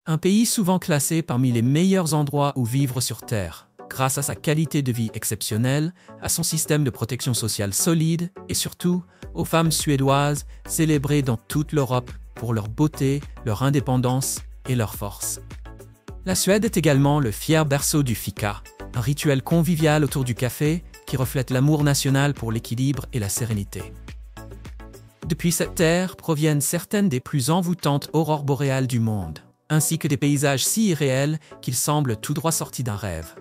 Un pays souvent classé parmi les meilleurs endroits où vivre sur Terre, grâce à sa qualité de vie exceptionnelle, à son système de protection sociale solide et surtout aux femmes suédoises célébrées dans toute l'Europe pour leur beauté, leur indépendance et leur force. La Suède est également le fier berceau du fika, un rituel convivial autour du café qui reflète l'amour national pour l'équilibre et la sérénité. Depuis cette terre proviennent certaines des plus envoûtantes aurores boréales du monde, ainsi que des paysages si irréels qu'ils semblent tout droit sortis d'un rêve.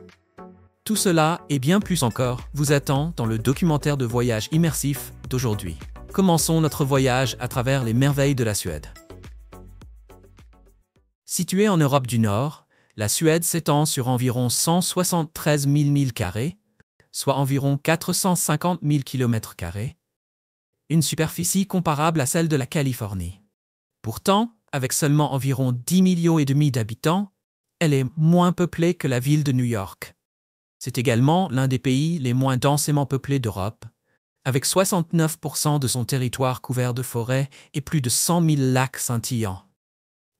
Tout cela et bien plus encore vous attend dans le documentaire de voyage immersif d'aujourd'hui. Commençons notre voyage à travers les merveilles de la Suède. Située en Europe du Nord, la Suède s'étend sur environ 173 000 milles carrés, soit environ 450 000 km², une superficie comparable à celle de la Californie. Pourtant, avec seulement environ 10,5 millions d'habitants, elle est moins peuplée que la ville de New York. C'est également l'un des pays les moins densément peuplés d'Europe, avec 69% de son territoire couvert de forêts et plus de 100 000 lacs scintillants.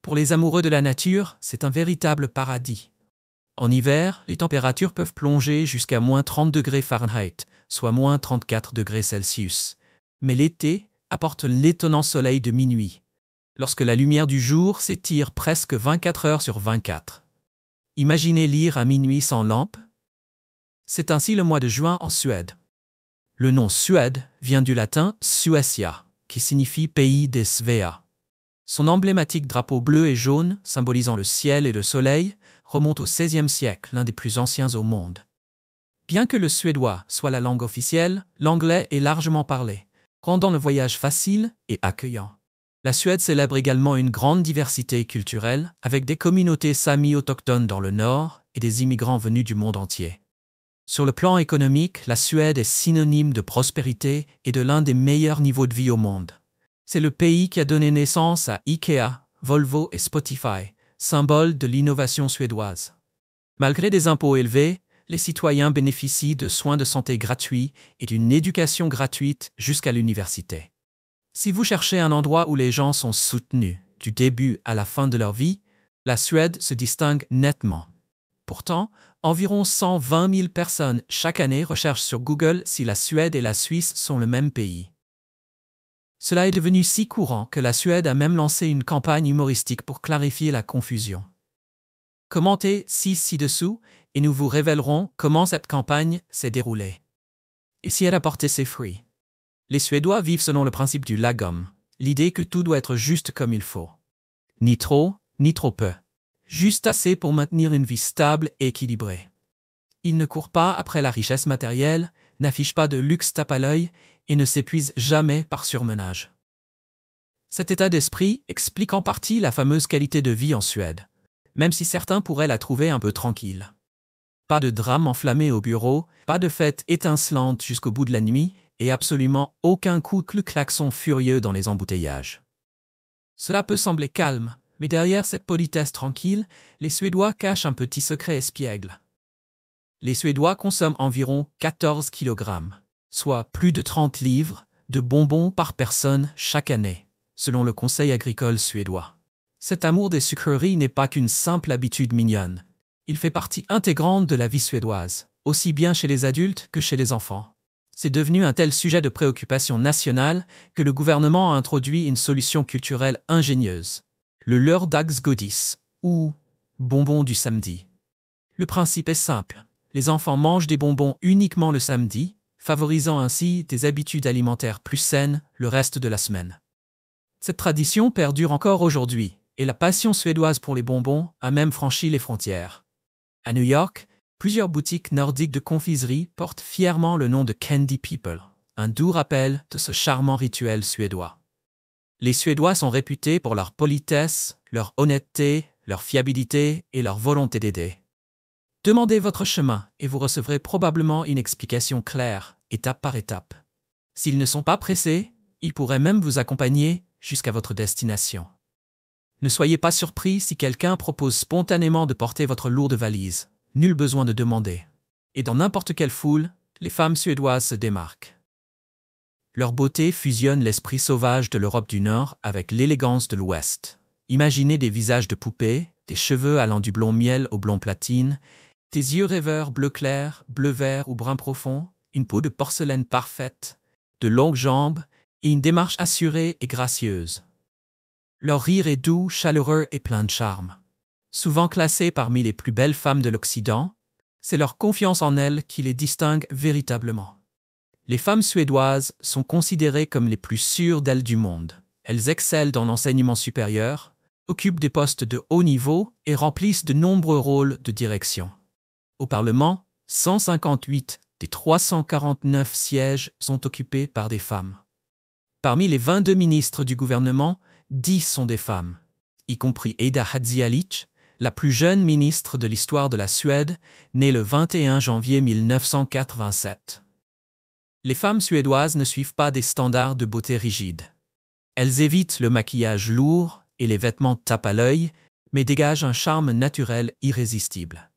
Pour les amoureux de la nature, c'est un véritable paradis. En hiver, les températures peuvent plonger jusqu'à moins 30 degrés Fahrenheit, soit moins 34 degrés Celsius. Mais l'été apporte l'étonnant soleil de minuit, lorsque la lumière du jour s'étire presque 24 heures sur 24. Imaginez lire à minuit sans lampe? C'est ainsi le mois de juin en Suède. Le nom Suède vient du latin Suecia, qui signifie pays des Svea. Son emblématique drapeau bleu et jaune, symbolisant le ciel et le soleil, remonte au XVIe siècle, l'un des plus anciens au monde. Bien que le suédois soit la langue officielle, l'anglais est largement parlé, rendant le voyage facile et accueillant. La Suède célèbre également une grande diversité culturelle, avec des communautés samis autochtones dans le nord et des immigrants venus du monde entier. Sur le plan économique, la Suède est synonyme de prospérité et de l'un des meilleurs niveaux de vie au monde. C'est le pays qui a donné naissance à IKEA, Volvo et Spotify, symboles de l'innovation suédoise. Malgré des impôts élevés, les citoyens bénéficient de soins de santé gratuits et d'une éducation gratuite jusqu'à l'université. Si vous cherchez un endroit où les gens sont soutenus du début à la fin de leur vie, la Suède se distingue nettement. Pourtant, environ 120 000 personnes chaque année recherchent sur Google si la Suède et la Suisse sont le même pays. Cela est devenu si courant que la Suède a même lancé une campagne humoristique pour clarifier la confusion. Commentez ci-dessous et nous vous révélerons comment cette campagne s'est déroulée. Et si elle a porté ses fruits. Les Suédois vivent selon le principe du lagom, l'idée que tout doit être juste comme il faut. Ni trop, ni trop peu. Juste assez pour maintenir une vie stable et équilibrée. Ils ne courent pas après la richesse matérielle, n'affichent pas de luxe tape à l'œil et ne s'épuisent jamais par surmenage. Cet état d'esprit explique en partie la fameuse qualité de vie en Suède, même si certains pourraient la trouver un peu tranquille. Pas de drame enflammé au bureau, pas de fête étincelante jusqu'au bout de la nuit, et absolument aucun coup de klaxon furieux dans les embouteillages. Cela peut sembler calme, mais derrière cette politesse tranquille, les Suédois cachent un petit secret espiègle. Les Suédois consomment environ 14 kg, soit plus de 30 livres, de bonbons par personne chaque année, selon le Conseil agricole suédois. Cet amour des sucreries n'est pas qu'une simple habitude mignonne. Il fait partie intégrante de la vie suédoise, aussi bien chez les adultes que chez les enfants. C'est devenu un tel sujet de préoccupation nationale que le gouvernement a introduit une solution culturelle ingénieuse. Le lördagsgodis, ou bonbon du samedi. Le principe est simple. Les enfants mangent des bonbons uniquement le samedi, favorisant ainsi des habitudes alimentaires plus saines le reste de la semaine. Cette tradition perdure encore aujourd'hui, et la passion suédoise pour les bonbons a même franchi les frontières. À New York, plusieurs boutiques nordiques de confiserie portent fièrement le nom de Candy People, un doux rappel de ce charmant rituel suédois. Les Suédois sont réputés pour leur politesse, leur honnêteté, leur fiabilité et leur volonté d'aider. Demandez votre chemin et vous recevrez probablement une explication claire, étape par étape. S'ils ne sont pas pressés, ils pourraient même vous accompagner jusqu'à votre destination. Ne soyez pas surpris si quelqu'un propose spontanément de porter votre lourde valise. Nul besoin de demander. Et dans n'importe quelle foule, les femmes suédoises se démarquent. Leur beauté fusionne l'esprit sauvage de l'Europe du Nord avec l'élégance de l'Ouest. Imaginez des visages de poupées, des cheveux allant du blond miel au blond platine, des yeux rêveurs bleu clair, bleu vert ou brun profond, une peau de porcelaine parfaite, de longues jambes et une démarche assurée et gracieuse. Leur rire est doux, chaleureux et plein de charme. Souvent classées parmi les plus belles femmes de l'Occident, c'est leur confiance en elles qui les distingue véritablement. Les femmes suédoises sont considérées comme les plus sûres d'elles du monde. Elles excellent dans l'enseignement supérieur, occupent des postes de haut niveau et remplissent de nombreux rôles de direction. Au Parlement, 158 des 349 sièges sont occupés par des femmes. Parmi les 22 ministres du gouvernement, 10 sont des femmes, y compris Ida Hadzialic, la plus jeune ministre de l'histoire de la Suède, née le 21 janvier 1987. Les femmes suédoises ne suivent pas des standards de beauté rigides. Elles évitent le maquillage lourd et les vêtements tape à l'œil, mais dégagent un charme naturel irrésistible.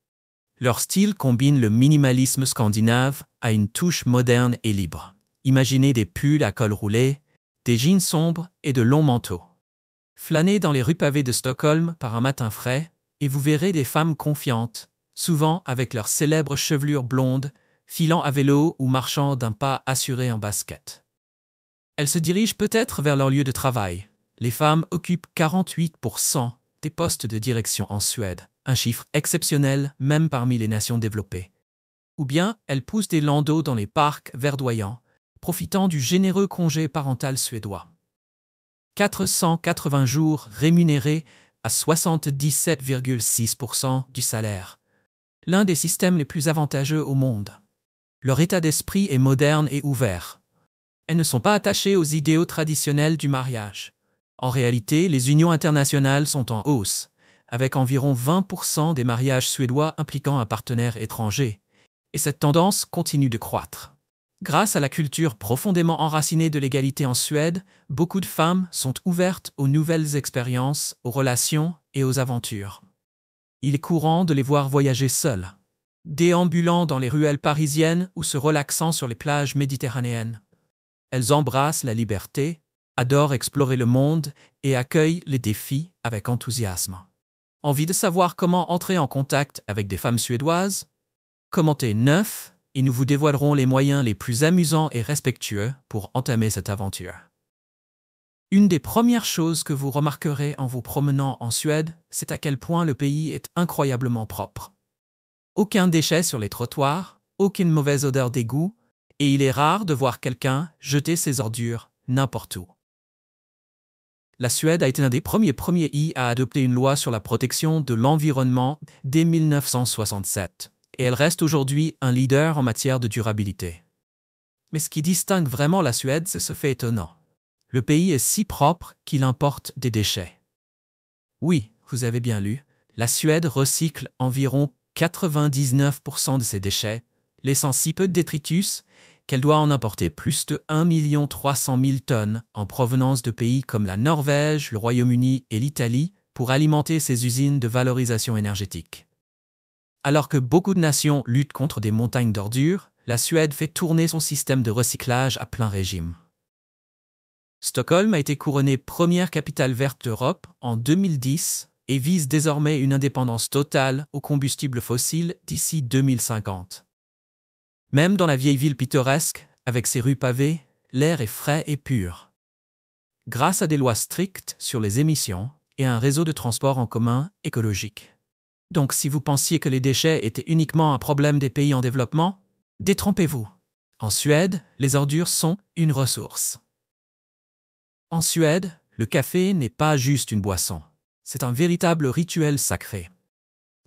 Leur style combine le minimalisme scandinave à une touche moderne et libre. Imaginez des pulls à col roulé, des jeans sombres et de longs manteaux. Flânez dans les rues pavées de Stockholm par un matin frais, et vous verrez des femmes confiantes, souvent avec leur célèbre chevelure blonde, filant à vélo ou marchant d'un pas assuré en basket. Elles se dirigent peut-être vers leur lieu de travail. Les femmes occupent 48% des postes de direction en Suède, un chiffre exceptionnel même parmi les nations développées. Ou bien elles poussent des landaux dans les parcs verdoyants, profitant du généreux congé parental suédois. 480 jours rémunérés à 77,6% du salaire. L'un des systèmes les plus avantageux au monde. Leur état d'esprit est moderne et ouvert. Elles ne sont pas attachées aux idéaux traditionnels du mariage. En réalité, les unions internationales sont en hausse, avec environ 20% des mariages suédois impliquant un partenaire étranger, et cette tendance continue de croître. Grâce à la culture profondément enracinée de l'égalité en Suède, beaucoup de femmes sont ouvertes aux nouvelles expériences, aux relations et aux aventures. Il est courant de les voir voyager seules, déambulant dans les ruelles parisiennes ou se relaxant sur les plages méditerranéennes. Elles embrassent la liberté, adorent explorer le monde et accueillent les défis avec enthousiasme. Envie de savoir comment entrer en contact avec des femmes suédoises? Commentez 9 et nous vous dévoilerons les moyens les plus amusants et respectueux pour entamer cette aventure. Une des premières choses que vous remarquerez en vous promenant en Suède, c'est à quel point le pays est incroyablement propre. Aucun déchet sur les trottoirs, aucune mauvaise odeur d'égout, et il est rare de voir quelqu'un jeter ses ordures n'importe où. La Suède a été l'un des premiers pays à adopter une loi sur la protection de l'environnement dès 1967. Et elle reste aujourd'hui un leader en matière de durabilité. Mais ce qui distingue vraiment la Suède, c'est ce fait étonnant. Le pays est si propre qu'il importe des déchets. Oui, vous avez bien lu, la Suède recycle environ 99% de ses déchets, laissant si peu de détritus qu'elle doit en importer plus de 1 300 000 tonnes en provenance de pays comme la Norvège, le Royaume-Uni et l'Italie pour alimenter ses usines de valorisation énergétique. Alors que beaucoup de nations luttent contre des montagnes d'ordures, la Suède fait tourner son système de recyclage à plein régime. Stockholm a été couronnée première capitale verte d'Europe en 2010 et vise désormais une indépendance totale aux combustibles fossiles d'ici 2050. Même dans la vieille ville pittoresque, avec ses rues pavées, l'air est frais et pur. Grâce à des lois strictes sur les émissions et à un réseau de transport en commun écologique. Donc si vous pensiez que les déchets étaient uniquement un problème des pays en développement, détrompez-vous. En Suède, les ordures sont une ressource. En Suède, le café n'est pas juste une boisson. C'est un véritable rituel sacré.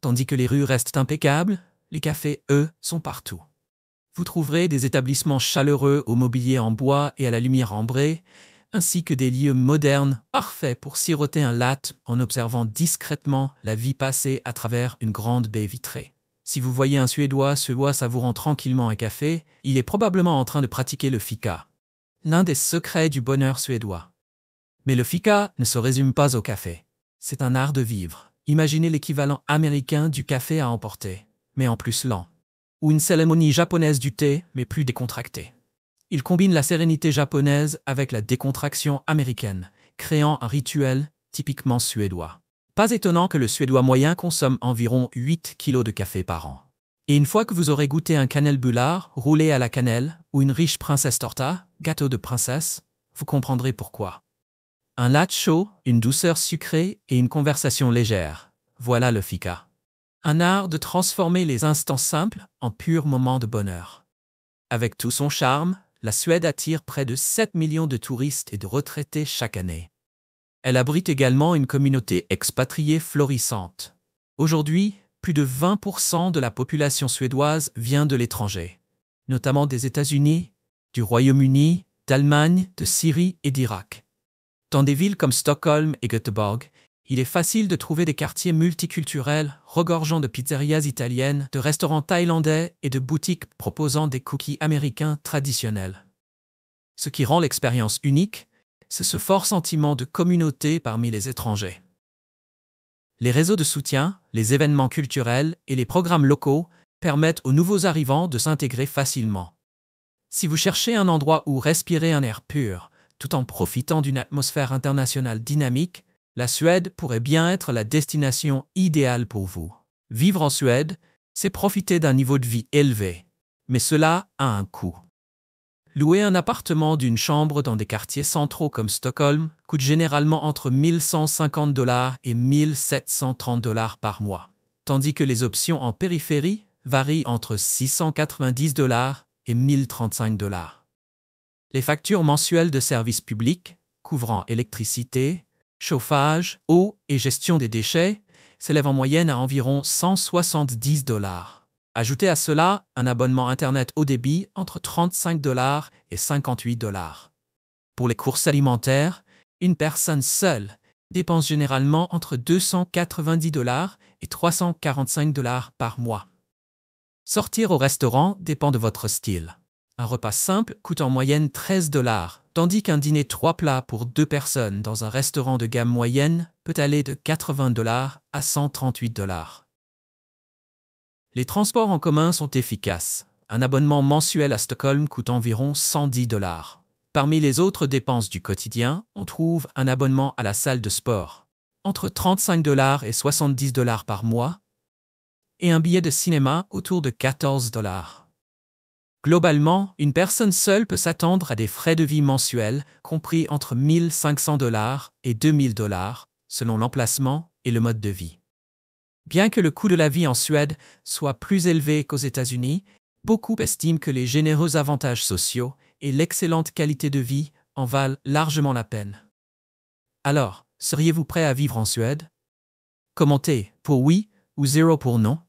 Tandis que les rues restent impeccables, les cafés, eux, sont partout. Vous trouverez des établissements chaleureux au mobilier en bois et à la lumière ambrée, ainsi que des lieux modernes parfaits pour siroter un latte en observant discrètement la vie passer à travers une grande baie vitrée. Si vous voyez un Suédois savourant tranquillement un café, il est probablement en train de pratiquer le fika, l'un des secrets du bonheur suédois. Mais le fika ne se résume pas au café. C'est un art de vivre. Imaginez l'équivalent américain du café à emporter, mais en plus lent. Ou une cérémonie japonaise du thé, mais plus décontractée. Il combine la sérénité japonaise avec la décontraction américaine, créant un rituel typiquement suédois. Pas étonnant que le Suédois moyen consomme environ 8 kilos de café par an. Et une fois que vous aurez goûté un cannelbullar roulé à la cannelle ou une riche princesse torta, gâteau de princesse, vous comprendrez pourquoi. Un latte chaud, une douceur sucrée et une conversation légère. Voilà le fika. Un art de transformer les instants simples en purs moments de bonheur. Avec tout son charme, la Suède attire près de 7 millions de touristes et de retraités chaque année. Elle abrite également une communauté expatriée florissante. Aujourd'hui, plus de 20% de la population suédoise vient de l'étranger, notamment des États-Unis, du Royaume-Uni, d'Allemagne, de Syrie et d'Irak. Dans des villes comme Stockholm et Göteborg, il est facile de trouver des quartiers multiculturels regorgeant de pizzerias italiennes, de restaurants thaïlandais et de boutiques proposant des cookies américains traditionnels. Ce qui rend l'expérience unique, c'est ce fort sentiment de communauté parmi les étrangers. Les réseaux de soutien, les événements culturels et les programmes locaux permettent aux nouveaux arrivants de s'intégrer facilement. Si vous cherchez un endroit où respirer un air pur, tout en profitant d'une atmosphère internationale dynamique, la Suède pourrait bien être la destination idéale pour vous. Vivre en Suède, c'est profiter d'un niveau de vie élevé, mais cela a un coût. Louer un appartement d'une chambre dans des quartiers centraux comme Stockholm coûte généralement entre 1 150 $ et 1 730 $ par mois, tandis que les options en périphérie varient entre 690 $ et 1 035 $. Les factures mensuelles de services publics, couvrant électricité, chauffage, eau et gestion des déchets, s'élèvent en moyenne à environ 170 $. Ajoutez à cela un abonnement Internet haut débit entre 35 $ et 58 $. Pour les courses alimentaires, une personne seule dépense généralement entre 290 $ et 345 $ par mois. Sortir au restaurant dépend de votre style. Un repas simple coûte en moyenne 13 $, tandis qu'un dîner 3 plats pour 2 personnes dans un restaurant de gamme moyenne peut aller de 80 $ à 138 $. Les transports en commun sont efficaces. Un abonnement mensuel à Stockholm coûte environ 110 $. Parmi les autres dépenses du quotidien, on trouve un abonnement à la salle de sport, entre 35 $ et 70 $ par mois, et un billet de cinéma autour de 14 $. Globalement, une personne seule peut s'attendre à des frais de vie mensuels compris entre 1 500 $ et 2 000 $, selon l'emplacement et le mode de vie. Bien que le coût de la vie en Suède soit plus élevé qu'aux États-Unis, beaucoup estiment que les généreux avantages sociaux et l'excellente qualité de vie en valent largement la peine. Alors, seriez-vous prêt à vivre en Suède? Commentez pour oui ou 0 pour non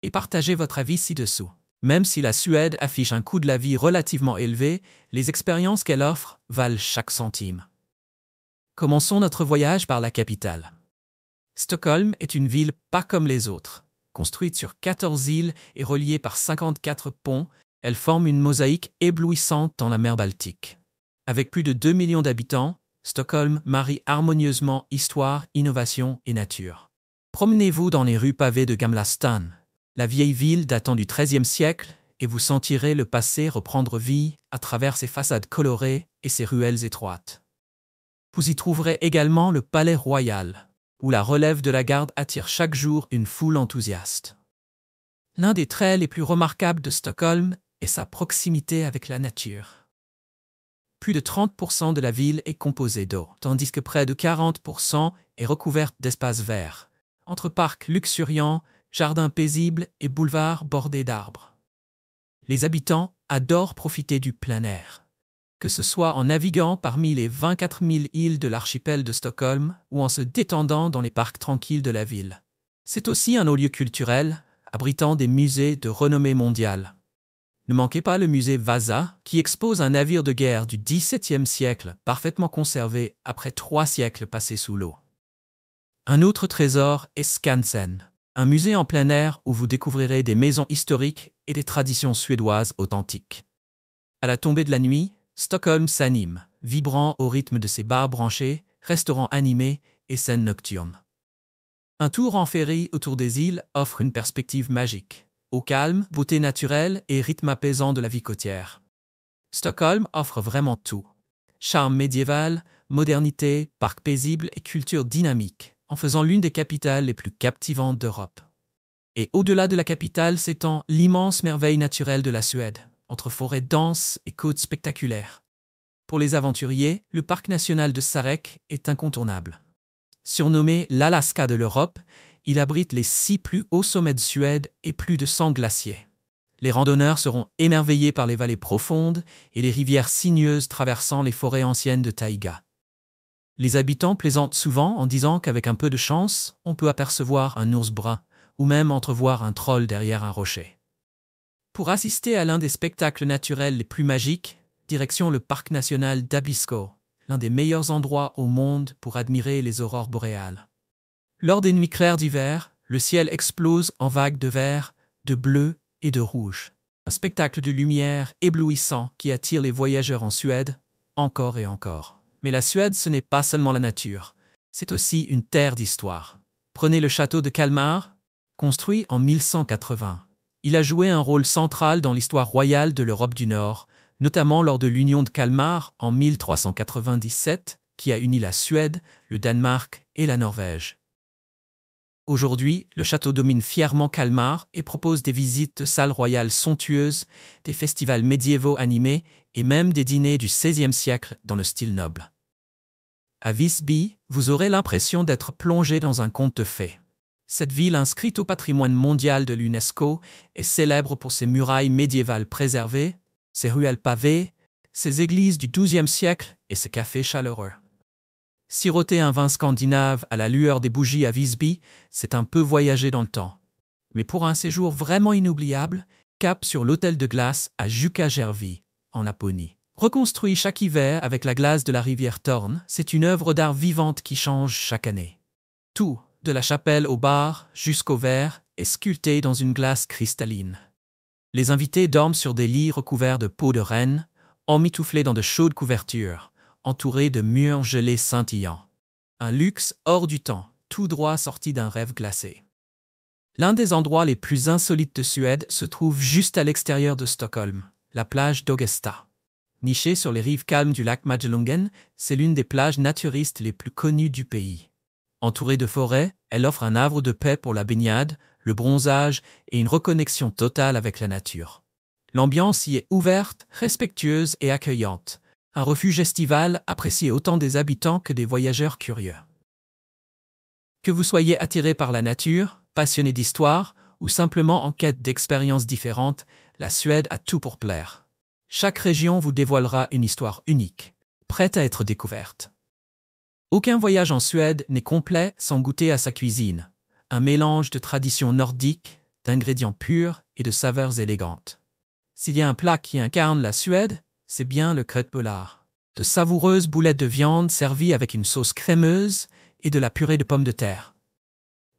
et partagez votre avis ci-dessous. Même si la Suède affiche un coût de la vie relativement élevé, les expériences qu'elle offre valent chaque centime. Commençons notre voyage par la capitale. Stockholm est une ville pas comme les autres. Construite sur 14 îles et reliée par 54 ponts, elle forme une mosaïque éblouissante dans la mer Baltique. Avec plus de 2 millions d'habitants, Stockholm marie harmonieusement histoire, innovation et nature. Promenez-vous dans les rues pavées de Gamla stan, la vieille ville datant du XIIIe siècle, et vous sentirez le passé reprendre vie à travers ses façades colorées et ses ruelles étroites. Vous y trouverez également le Palais Royal, où la relève de la garde attire chaque jour une foule enthousiaste. L'un des traits les plus remarquables de Stockholm est sa proximité avec la nature. Plus de 30% de la ville est composée d'eau, tandis que près de 40% est recouverte d'espaces verts, entre parcs luxuriants, jardins paisibles et boulevards bordés d'arbres. Les habitants adorent profiter du plein air, que ce soit en naviguant parmi les 24 000 îles de l'archipel de Stockholm ou en se détendant dans les parcs tranquilles de la ville. C'est aussi un haut lieu culturel, abritant des musées de renommée mondiale. Ne manquez pas le musée Vasa, qui expose un navire de guerre du XVIIe siècle parfaitement conservé après 3 siècles passés sous l'eau. Un autre trésor est Skansen, un musée en plein air où vous découvrirez des maisons historiques et des traditions suédoises authentiques. À la tombée de la nuit, Stockholm s'anime, vibrant au rythme de ses bars branchés, restaurants animés et scènes nocturnes. Un tour en ferry autour des îles offre une perspective magique, au calme, beauté naturelle et rythme apaisant de la vie côtière. Stockholm offre vraiment tout. Charme médiéval, modernité, parcs paisibles et culture dynamique. en faisant l'une des capitales les plus captivantes d'Europe. Et au-delà de la capitale s'étend l'immense merveille naturelle de la Suède, entre forêts denses et côtes spectaculaires. Pour les aventuriers, le parc national de Sarek est incontournable. Surnommé l'Alaska de l'Europe, il abrite les 6 plus hauts sommets de Suède et plus de 100 glaciers. Les randonneurs seront émerveillés par les vallées profondes et les rivières sinueuses traversant les forêts anciennes de taïga. Les habitants plaisantent souvent en disant qu'avec un peu de chance, on peut apercevoir un ours brun, ou même entrevoir un troll derrière un rocher. Pour assister à l'un des spectacles naturels les plus magiques, direction le parc national d'Abisko, l'un des meilleurs endroits au monde pour admirer les aurores boréales. Lors des nuits claires d'hiver, le ciel explose en vagues de vert, de bleu et de rouge. Un spectacle de lumière éblouissant qui attire les voyageurs en Suède, encore et encore. Mais la Suède, ce n'est pas seulement la nature, c'est aussi une terre d'histoire. Prenez le château de Kalmar, construit en 1180. Il a joué un rôle central dans l'histoire royale de l'Europe du Nord, notamment lors de l'union de Kalmar en 1397, qui a uni la Suède, le Danemark et la Norvège. Aujourd'hui, le château domine fièrement Kalmar et propose des visites de salles royales somptueuses, des festivals médiévaux animés et même des dîners du XVIe siècle dans le style noble. À Visby, vous aurez l'impression d'être plongé dans un conte de fées. Cette ville inscrite au patrimoine mondial de l'UNESCO est célèbre pour ses murailles médiévales préservées, ses ruelles pavées, ses églises du XIIe siècle et ses cafés chaleureux. Siroter un vin scandinave à la lueur des bougies à Visby, c'est un peu voyager dans le temps. Mais pour un séjour vraiment inoubliable, cap sur l'hôtel de glace à Jukkajärvi, en Laponie. Reconstruit chaque hiver avec la glace de la rivière Torne, c'est une œuvre d'art vivante qui change chaque année. Tout, de la chapelle au bar jusqu'au verre, est sculpté dans une glace cristalline. Les invités dorment sur des lits recouverts de peau de renne, emmitouflés dans de chaudes couvertures, entourés de murs gelés scintillants. Un luxe hors du temps, tout droit sorti d'un rêve glacé. L'un des endroits les plus insolites de Suède se trouve juste à l'extérieur de Stockholm, la plage d'Augusta. Nichée sur les rives calmes du lac Magelungen, c'est l'une des plages naturistes les plus connues du pays. Entourée de forêts, elle offre un havre de paix pour la baignade, le bronzage et une reconnexion totale avec la nature. L'ambiance y est ouverte, respectueuse et accueillante, un refuge estival apprécié autant des habitants que des voyageurs curieux. Que vous soyez attiré par la nature, passionné d'histoire ou simplement en quête d'expériences différentes, la Suède a tout pour plaire. Chaque région vous dévoilera une histoire unique, prête à être découverte. Aucun voyage en Suède n'est complet sans goûter à sa cuisine, un mélange de traditions nordiques, d'ingrédients purs et de saveurs élégantes. S'il y a un plat qui incarne la Suède, c'est bien le köttbullar. De savoureuses boulettes de viande servies avec une sauce crémeuse et de la purée de pommes de terre.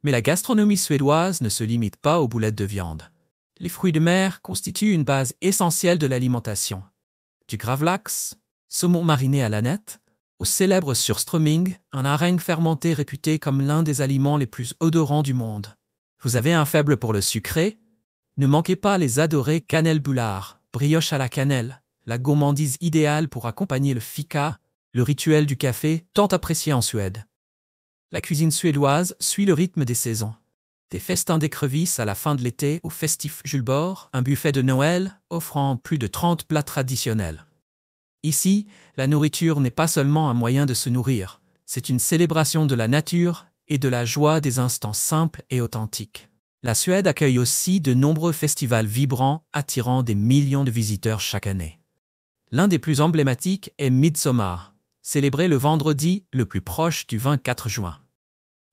Mais la gastronomie suédoise ne se limite pas aux boulettes de viande. Les fruits de mer constituent une base essentielle de l'alimentation. Du gravlax, saumon mariné à l'aneth, au célèbre surströmming, un hareng fermenté réputé comme l'un des aliments les plus odorants du monde. Vous avez un faible pour le sucré? Ne manquez pas les adorés kannelbullar, brioche à la cannelle, la gourmandise idéale pour accompagner le fika, le rituel du café tant apprécié en Suède. La cuisine suédoise suit le rythme des saisons. Des festins d'écrevisses à la fin de l'été au festif Julbord, un buffet de Noël offrant plus de 30 plats traditionnels. Ici, la nourriture n'est pas seulement un moyen de se nourrir, c'est une célébration de la nature et de la joie des instants simples et authentiques. La Suède accueille aussi de nombreux festivals vibrants attirant des millions de visiteurs chaque année. L'un des plus emblématiques est Midsommar, célébré le vendredi le plus proche du 24 juin.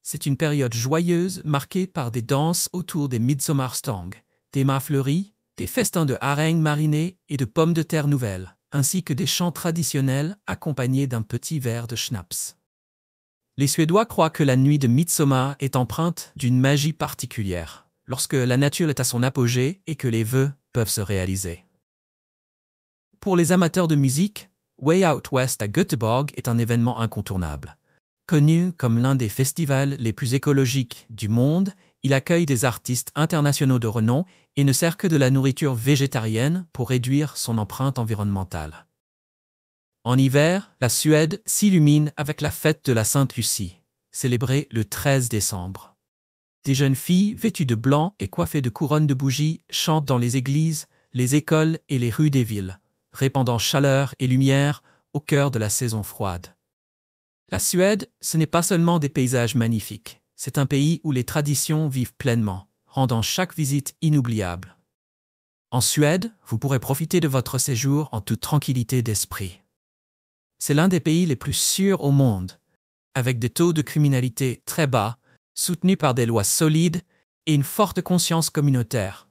C'est une période joyeuse marquée par des danses autour des Midsommarstång, des mâts fleuris, des festins de hareng mariné et de pommes de terre nouvelles, ainsi que des chants traditionnels accompagnés d'un petit verre de schnapps. Les Suédois croient que la nuit de Midsommar est empreinte d'une magie particulière, lorsque la nature est à son apogée et que les vœux peuvent se réaliser. Pour les amateurs de musique, Way Out West à Göteborg est un événement incontournable. Connu comme l'un des festivals les plus écologiques du monde, il accueille des artistes internationaux de renom et ne sert que de la nourriture végétarienne pour réduire son empreinte environnementale. En hiver, la Suède s'illumine avec la fête de la Sainte Lucie, célébré le 13 décembre. Des jeunes filles vêtues de blanc et coiffées de couronnes de bougies chantent dans les églises, les écoles et les rues des villes, répandant chaleur et lumière au cœur de la saison froide. La Suède, ce n'est pas seulement des paysages magnifiques, c'est un pays où les traditions vivent pleinement, rendant chaque visite inoubliable. En Suède, vous pourrez profiter de votre séjour en toute tranquillité d'esprit. C'est l'un des pays les plus sûrs au monde, avec des taux de criminalité très bas, soutenus par des lois solides et une forte conscience communautaire.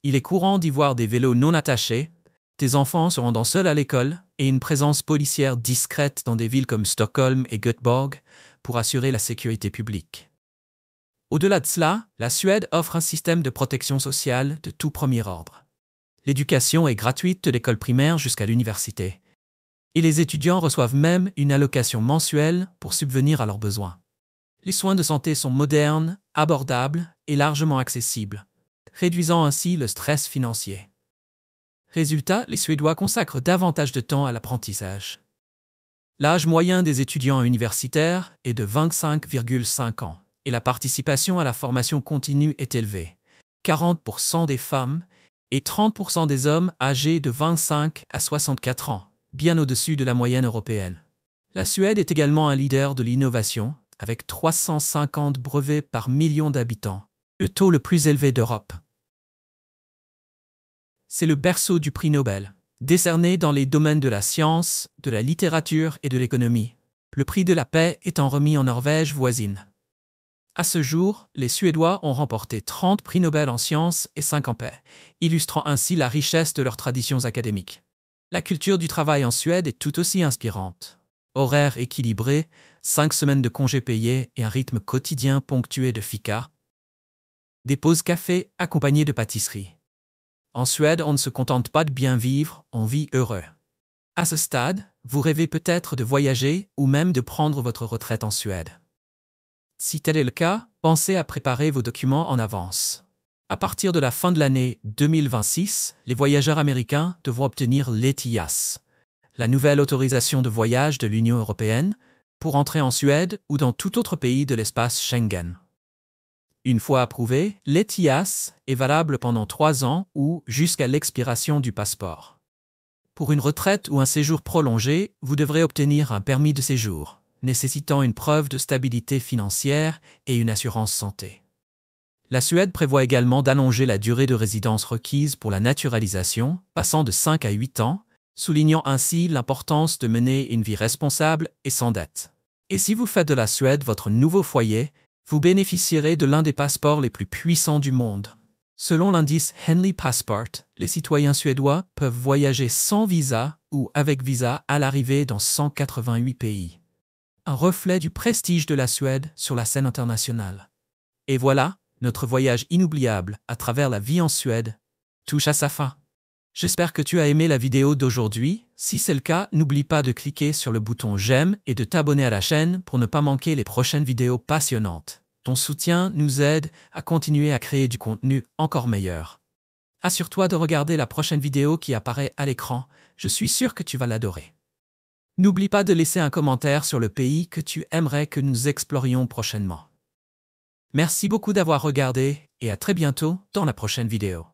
Il est courant d'y voir des vélos non attachés, des enfants se rendant seuls à l'école et une présence policière discrète dans des villes comme Stockholm et Göteborg pour assurer la sécurité publique. Au-delà de cela, la Suède offre un système de protection sociale de tout premier ordre. L'éducation est gratuite de l'école primaire jusqu'à l'université. Et les étudiants reçoivent même une allocation mensuelle pour subvenir à leurs besoins. Les soins de santé sont modernes, abordables et largement accessibles, réduisant ainsi le stress financier. Résultat, les Suédois consacrent davantage de temps à l'apprentissage. L'âge moyen des étudiants universitaires est de 25,5 ans et la participation à la formation continue est élevée. 40% des femmes et 30% des hommes âgés de 25 à 64 ans, bien au-dessus de la moyenne européenne. La Suède est également un leader de l'innovation, avec 350 brevets par million d'habitants, le taux le plus élevé d'Europe. C'est le berceau du prix Nobel, décerné dans les domaines de la science, de la littérature et de l'économie. Le prix de la paix étant remis en Norvège voisine. À ce jour, les Suédois ont remporté 30 prix Nobel en sciences et 5 en paix, illustrant ainsi la richesse de leurs traditions académiques. La culture du travail en Suède est tout aussi inspirante. Horaires équilibrés, 5 semaines de congés payés et un rythme quotidien ponctué de fika. Des pauses café accompagnées de pâtisseries. En Suède, on ne se contente pas de bien vivre, on vit heureux. À ce stade, vous rêvez peut-être de voyager ou même de prendre votre retraite en Suède. Si tel est le cas, pensez à préparer vos documents en avance. À partir de la fin de l'année 2026, les voyageurs américains devront obtenir l'ETIAS, la nouvelle autorisation de voyage de l'Union européenne, pour entrer en Suède ou dans tout autre pays de l'espace Schengen. Une fois approuvé, l'ETIAS est valable pendant 3 ans ou jusqu'à l'expiration du passeport. Pour une retraite ou un séjour prolongé, vous devrez obtenir un permis de séjour, nécessitant une preuve de stabilité financière et une assurance santé. La Suède prévoit également d'allonger la durée de résidence requise pour la naturalisation, passant de 5 à 8 ans, soulignant ainsi l'importance de mener une vie responsable et sans dette. Et si vous faites de la Suède votre nouveau foyer, vous bénéficierez de l'un des passeports les plus puissants du monde. Selon l'indice Henley Passport, les citoyens suédois peuvent voyager sans visa ou avec visa à l'arrivée dans 188 pays. Un reflet du prestige de la Suède sur la scène internationale. Et voilà, notre voyage inoubliable à travers la vie en Suède touche à sa fin. J'espère que tu as aimé la vidéo d'aujourd'hui. Si c'est le cas, n'oublie pas de cliquer sur le bouton j'aime et de t'abonner à la chaîne pour ne pas manquer les prochaines vidéos passionnantes. Ton soutien nous aide à continuer à créer du contenu encore meilleur. Assure-toi de regarder la prochaine vidéo qui apparaît à l'écran, je suis sûr que tu vas l'adorer. N'oublie pas de laisser un commentaire sur le pays que tu aimerais que nous explorions prochainement. Merci beaucoup d'avoir regardé et à très bientôt dans la prochaine vidéo.